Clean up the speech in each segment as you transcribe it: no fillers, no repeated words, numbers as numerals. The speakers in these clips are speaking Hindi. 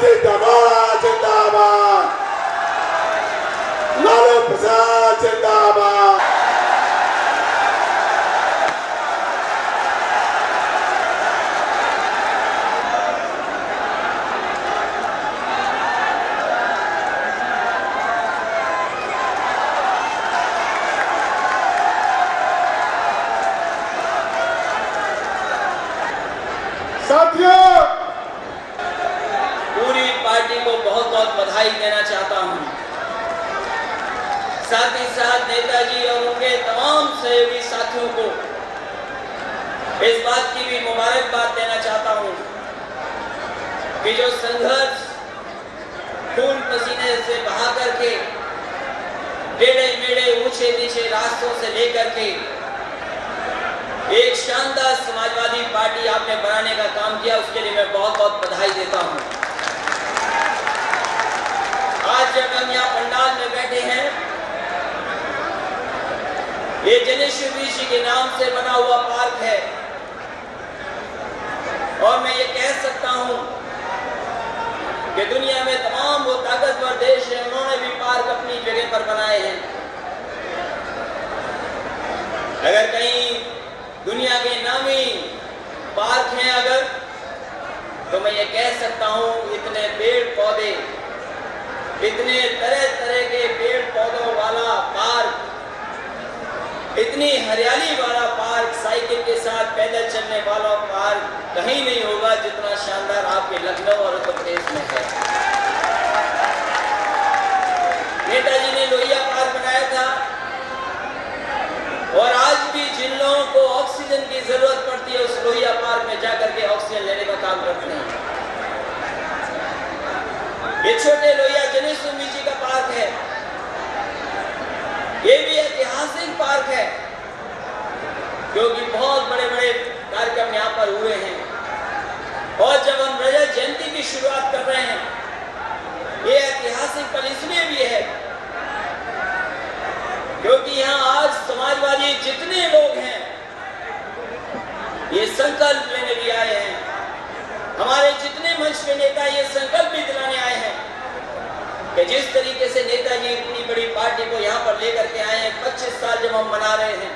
अजीत मोड़ा जिंदाबाद, लालू प्रसाद जिंदाबाद। साथियों, पूरी पार्टी को बहुत बहुत बधाई देना चाहता हूं। साथ ही साथ नेताजी और उनके तमाम सहयोगी साथियों को इस बात की भी मुबारकबाद देना चाहता हूं कि जो संघर्ष खून पसीने से बहा करके टेढ़े मेढ़े ऊंचे नीचे रास्तों से लेकर के एक शानदार समाजवादी पार्टी आपने बनाने का काम किया, उसके लिए मैं बहुत बहुत बधाई देता हूं। आज जब हम यहाँ पंडाल में बैठे हैं, ये जनेश्वर जी के नाम से बना हुआ पार्क है और मैं ये कह सकता हूं कि दुनिया में तमाम वो ताकतवर देश हैं, उन्होंने भी पार्क अपनी जगह पर बनाए हैं। अगर कहीं दुनिया के नामी पार्क हैं अगर, तो मैं ये कह सकता हूं इतने पेड़ पौधे, इतने तरह तरह के पेड़ पौधों वाला पार्क, इतनी हरियाली वाला पार्क, साइकिल के साथ पैदल चलने वाला पार्क कहीं नहीं होगा जितना शानदार आपके लखनऊ और उत्तर प्रदेश में है। नेताजी ने लोहिया पार्क बनाया था और आज भी जिन लोगों को ऑक्सीजन की जरूरत पड़ती है उस लोहिया पार्क में जाकर के ऑक्सीजन लेने का काम करते हैं। ये छोटे लोहिया जनेश्वर जी का पार्क है, ये भी ऐतिहासिक पार्क है क्योंकि बहुत बड़े बड़े कार्यक्रम यहाँ पर हुए हैं और जब हम रजत जयंती की शुरुआत कर रहे हैं, ये ऐतिहासिक पल इसलिए भी है क्योंकि यहाँ आज समाजवादी जितने लोग हैं ये संकल्प लेने भी आए हैं। हमारे जितने मंच पे नेता ये संकल्प भी दिलाने आए हैं कि जिस तरीके से नेताजी इतनी बड़ी पार्टी को यहाँ पर लेकर के आए हैं, 25 साल जब हम मना रहे हैं,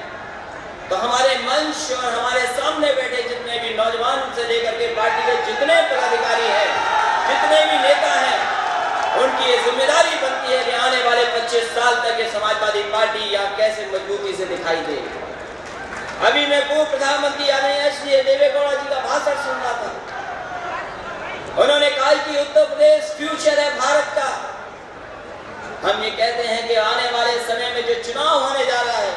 तो हमारे मंच और हमारे सामने बैठे जितने भी नौजवान से लेकर के पार्टी के जितने पदाधिकारी हैं, जितने भी नेता हैं, उनकी ये जिम्मेदारी बनती है कि आने वाले 25 साल तक ये समाजवादी पार्टी यहाँ कैसे मजबूती से दिखाई दे। अभी मैं पूर्व प्रधानमंत्री आदरणीय देवेगौड़ा जी का भाषण सुन रहा था। उन्होंने कहा कि उत्तर प्रदेश फ्यूचर है भारत का। हम ये कहते हैं कि आने वाले समय में जो चुनाव होने जा रहा है,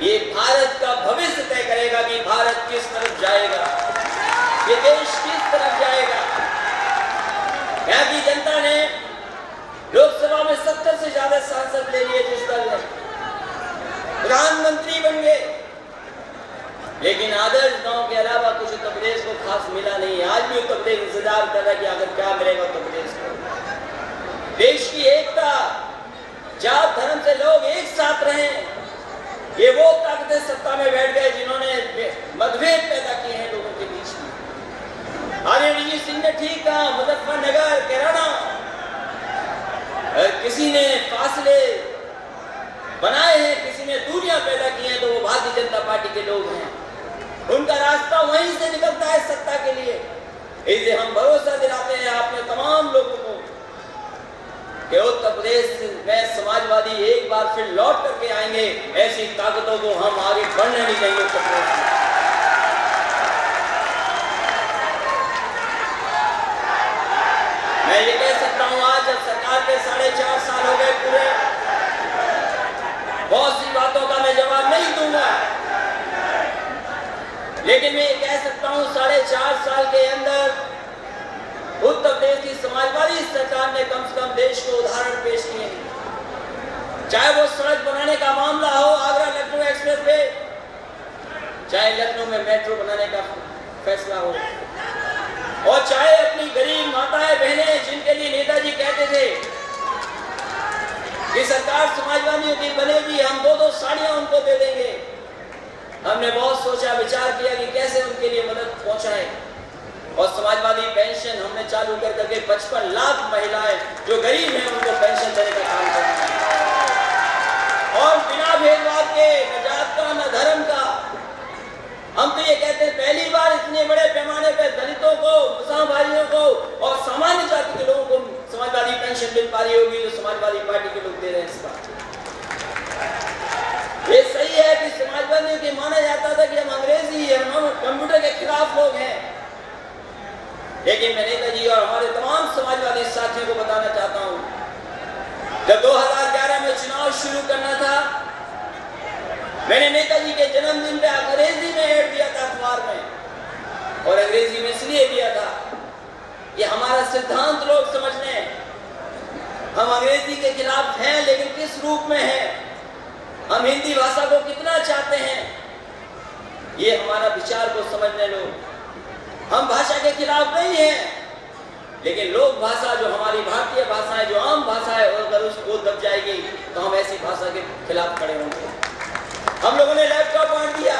ये भारत का भविष्य तय करेगा कि भारत किस तरफ जाएगा, ये देश किस तरफ जाएगा। यहाँ की जनता ने लोकसभा में 70 से ज्यादा सांसद ले लिए जिस दल ने, प्रधानमंत्री बन गए, लेकिन आदर्श गांव के अलावा कुछ उत्तर प्रदेश को खास मिला नहीं। आज भी उत्तर प्रदेश इंतजार कर रहा है कि आखिर क्या मिलेगा उत्तर प्रदेश को। देश की एकता, जात धर्म से लोग एक साथ रहे, ये वो ताकतें सत्ता में बैठ गए जिन्होंने मतभेद पैदा किए हैं लोगों के बीच में। आर्यन सिंह ने ठीक कहा, मुजफ्फरनगर, कैराना, किसी ने फासले बनाए हैं, किसी ने दूरियां पैदा की हैं, तो वो भारतीय जनता पार्टी के लोग हैं। उनका रास्ता वहीं से निकलता है सत्ता के लिए। इसलिए हम भरोसा दिलाते हैं आपने तमाम लोगों को कि उत्तर प्रदेश में समाजवादी एक बार फिर लौट करके आएंगे। ऐसी ताकतों को हम आगे बढ़ने नहीं देंगे उत्तर प्रदेश में। मैं ये कह सकता हूं आज जब सरकार के 4.5 साल हो गए पूरे, बहुत सी बातों का मैं जवाब नहीं दूंगा, लेकिन मैं ये कह सकता हूं 4.5 साल के अंदर उत्तर प्रदेश की समाजवादी सरकार ने कम से कम देश को उदाहरण पेश किए हैं। चाहे वो सड़क बनाने का मामला हो, आगरा लखनऊ एक्सप्रेस वे, चाहे लखनऊ में मेट्रो बनाने का फैसला हो, और चाहे अपनी गरीब माताएं बहनें जिनके लिए नेताजी कहते थे कि सरकार समाजवादियों की बनेगी, हम 2-2 साड़ियां उनको दे देंगे। हमने बहुत सोचा विचार किया कि कैसे उनके लिए मदद पहुंचाएं। और समाजवादी पेंशन हमने चालू कर करके 55 लाख महिलाएं जो गरीब हैं उनको पेंशन देने का काम करते हैं। और बिना भेदभाव के, न जात का न धर्म का, हम तो ये कहते हैं पहली बार इतने बड़े पैमाने पर दलितों को, मुसलमान भाइयों को और सामान्य जाति के लोगों को समाजवादी पेंशन मिल पा रही होगी जो समाजवादी पार्टी के लोग दे रहे हैं। इसका ये सही है कि समाजवादियों के माना जाता था कि हम अंग्रेजी हम कंप्यूटर के खिलाफ लोग हैं, लेकिन मैं नेताजी और हमारे तमाम समाजवादी साथियों को बताना चाहता हूं, जब 2011 में चुनाव शुरू करना था, मैंने नेताजी के जन्मदिन पे अंग्रेजी में ऐड दिया था अखबार में, और अंग्रेजी में इसलिए दिया था कि हमारा सिद्धांत लोग समझ लें। हम अंग्रेजी के खिलाफ हैं, लेकिन किस रूप में हैं, हम हिंदी भाषा को कितना चाहते हैं, ये हमारा विचार को समझने लोग। हम भाषा के खिलाफ नहीं हैं, लेकिन लोक भाषा जो हमारी भारतीय भाषा है, जो आम भाषा है, और अगर उसको दब जाएगी तो हम ऐसी भाषा के खिलाफ खड़े होंगे। हम लोगों ने लैपटॉप बांट दिया,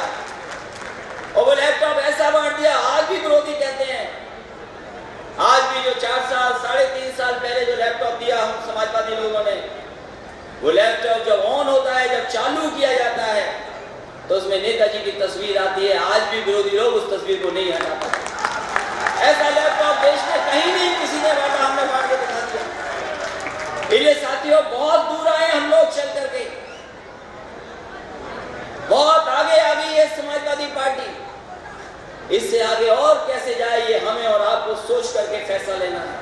और वो लैपटॉप ऐसा बांट दिया, आज भी विरोधी कहते हैं, आज भी जो 4 साल 3.5 साल पहले जो लैपटॉप दिया हम समाजवादी लोगों ने, वो लैपटॉप जब ऑन होता है, जब चालू किया जाता है, तो उसमें नेताजी की तस्वीर आती है। आज भी विरोधी लोग उस तस्वीर को नहीं हटा पाते। ऐसा लैपटॉप देश में कहीं नहीं किसी ने बांटा, हमने बांट के दिखा दिया। इसलिए साथियों, बहुत दूर आए हम लोग चल करके, बहुत आगे आ गई है समाजवादी पार्टी। इससे आगे और कैसे जाए, ये हमें और आपको सोच करके फैसला लेना है,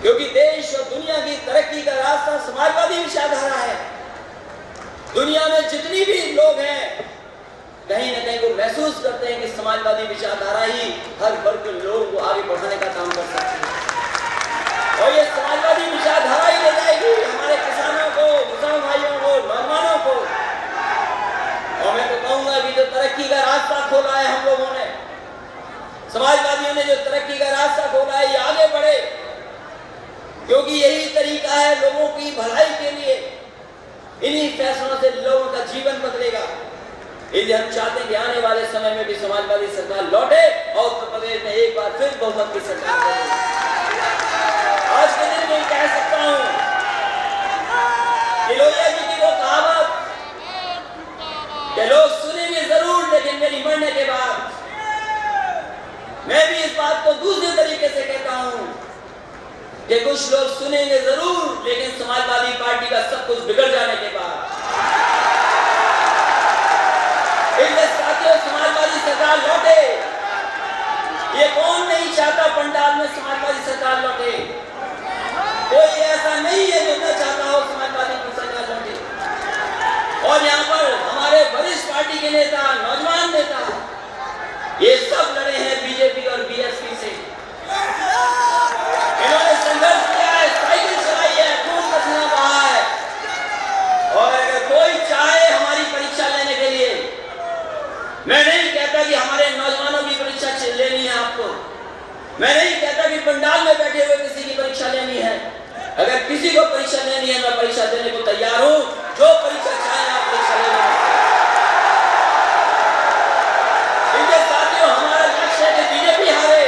क्योंकि देश और दुनिया की तरक्की का रास्ता समाजवादी विचारधारा है। दुनिया में जितनी भी लोग हैं, कहीं न कहीं वो महसूस करते हैं कि समाजवादी विचारधारा ही हर वर्ग के लोगों को आगे बढ़ाने का काम कर सकती है, और ये समाजवादी विचारधारा ही ले जाएगी हमारे किसानों को, मुसलमान भाइयों को, नौजवानों को। और मैं तो कहूंगा कि जो तरक्की का रास्ता खोला है हम लोगों ने, समाजवादियों ने जो तरक्की का रास्ता खोला है, ये आगे बढ़े, क्योंकि यही तरीका है लोगों की भलाई के लिए। इन्हीं फैसलों से लोगों का जीवन बदलेगा। इसलिए हम चाहते हैं कि आने वाले समय में भी समाजवादी सरकार लौटे और उत्तर प्रदेश में एक बार फिर बहुमत की सरकार बने। आज के दिन मैं कह सकता हूं कि लोहिया जी की वो कहावत कि लोग सुनेंगे जरूर, लेकिन मेरी मरने के बाद, मैं भी इस बात को दूसरे तरीके से कहता हूं कि कुछ लोग सुनेंगे जरूर, लेकिन समाजवादी पार्टी का सब कुछ बिगड़ जाने के बाद। इसलिए साथियों, समाजवादी सरकार लौटे। ये कौन नहीं चाहता पंडाल में समाजवादी सरकार लौटे? कोई ऐसा नहीं है जो न चाहता हो समाजवादी की सरकार लौटे। और यहाँ पर हमारे वरिष्ठ पार्टी के नेता, नौजवान नेता, ये सब लड़े हैं बीजेपी और बीएसपी से। इन्होंने संघर्ष किया है, साइकिल चलाई है, खून पसीना बहा है। और अगर कोई चाहे हमारी परीक्षा लेने के लिए, मैं नहीं कहता कि हमारे नौजवानों की परीक्षा लेनी है आपको, मैं नहीं कहता कि पंडाल में बैठे हुए किसी की परीक्षा लेनी है। अगर किसी को परीक्षा लेनी है, मैं परीक्षा देने को तैयार हूं। जो परीक्षा चाहे आप परीक्षा ले लें। साथियों, हमारा लक्ष्य है कि बीजेपी हारे,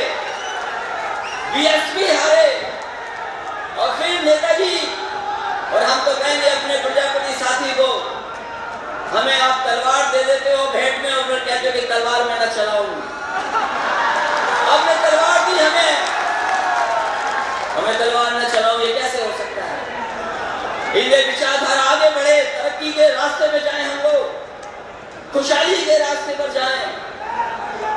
बीएसपी हारे, और फिर नेताजी, और हम तो कहेंगे अपने प्रजापति साथी को, हमें आप तलवार दे देते हो भेंट में, और फिर कहते हो कि तलवार मैं न चलाऊं। आपने तलवार दी हमें तलवार न चलाऊं, ये कैसे हो सकता है? इसलिए विचारधारा आगे बढ़े, तरक्की के रास्ते पे जाएं, हम लोग खुशहाली के रास्ते पर जाएं।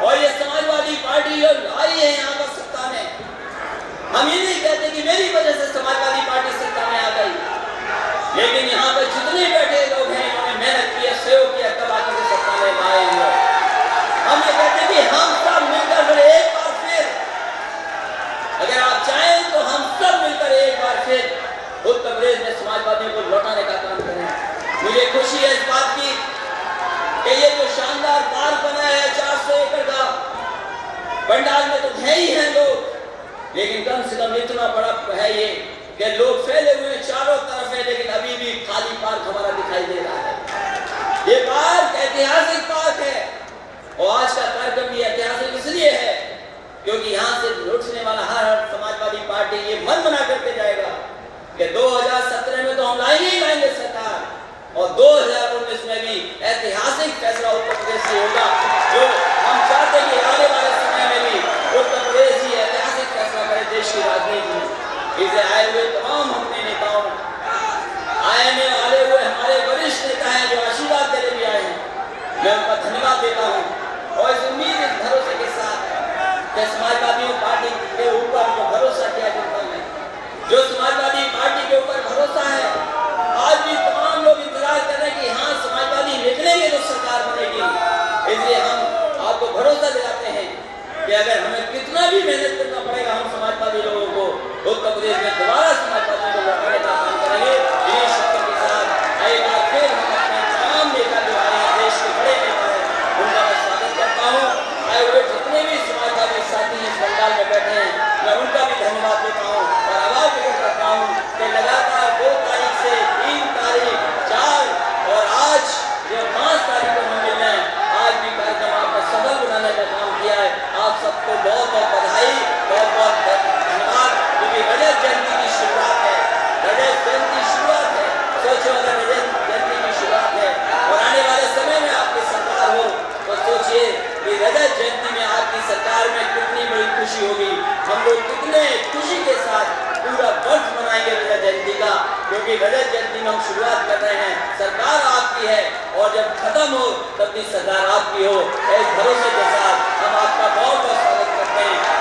और ये समाजवादी पार्टी जो आई है यहाँ पर सत्ता में, हम ये नहीं कहते कि मेरी वजह से समाजवादी पार्टी सत्ता में आ गई, लेकिन यहाँ पर जितने बैठे लोग हैं, इन्होंने मेहनत किया, सहयोग किया, तब आकर के सत्ता में आए हैं। हम ये कहते हैं कि हम सब मिलकर फिर एक बार फिर, अगर आप चाहें तो हम सब मिलकर एक बार फिर उत्तर प्रदेश में समाजवादियों को लौटाने का काम करें। मुझे खुशी है इस बात की कि ये जो शानदार पार्क बना है 400 एकड़ का, पंडाल में तो है ही हैं लोग, लेकिन कम से कम इतना बड़ा है ये कि लोग फैले हुए चारों तरफ है, लेकिन अभी भी खाली पार्क हमारा दिखाई दे रहा है। ये पार्क ऐतिहासिक पार्क है, और आज का कार्यक्रम भी ऐतिहासिक इसलिए है क्योंकि यहाँ से लुटने वाला हर समाजवादी पार्टी ये मन बना करके जाएगा कि 2017 में तो हम लाएंगे ही लाएंगे सरकार और 2019 में भी ऐतिहासिक फैसला उत्तर प्रदेश से होगा। जो हम चाहते हैं कि आने वाले समय में भी उत्तर प्रदेश ही ऐतिहासिक फैसला करे देश की राजनीति में। इसे आए हुए तमाम अपने नेताओं आने वाले हुए हमारे वरिष्ठ नेता हैं जो आशीर्वाद देने भी आए हैं, मैं उनका धन्यवाद देता हूँ और इस उम्मीद इस भरोसे के साथ कि समाजवादी पार्टी के ऊपर जो भरोसा किया जनता ने, जो समाजवादी पार्टी के ऊपर भरोसा है, आज भी तमाम लोग इंतजार कर रहे हैं कि हाँ समाजवादी निकलेंगे तो सरकार बनेगी। इसलिए हम आपको भरोसा दिलाते हैं कि अगर हमें कितना भी मेहनत करना पड़ेगा हम समाजवादी लोगों को उत्तर प्रदेश में दोबारा समाजवादी को लौटाने का काम करेंगे। इन्हीं शक्ति के साथ एक बार फिर हम अपने तमाम नेता जो आए हैं, देश के बड़े नेता हैं, उनका मैं स्वागत करता हूँ। आए हुए जितने भी समाजवादी साथी इस पंडाल में बैठे हैं, मैं उनका भी धन्यवाद देता हूँ और आभार व्यक्त करता हूँ कि लगातार 2 तारीख से 3 तारीख 4 और आज जो 5 तारीख को हम मिल रहे हैं, आज भी कार्यक्रम आपने सफल बनाने का काम किया है। आप सबको बहुत बहुत बधाई, बहुत बहुत धन्यवाद, क्योंकि रजत जयंती की शुरुआत है। रजत जयंती शुरुआत है, सोचो अगर रजत जयंती की शुरुआत है और आने वाले समय में आपकी सरकार हो तो सोचिए कि रजत जयंती में आपकी सरकार में कितनी बड़ी खुशी होगी। हम लोग कितने खुशी के साथ पूरा वर्ष मनाएंगे रजत जयंती का, क्योंकि रजत जयंती में हम शुरुआत कर रहे हैं, सरकार आपकी है और जब खत्म हो तब भी सरकार आपकी हो। इस भरोसे के साथ हम आपका बहुत बहुत स्वागत करते हैं।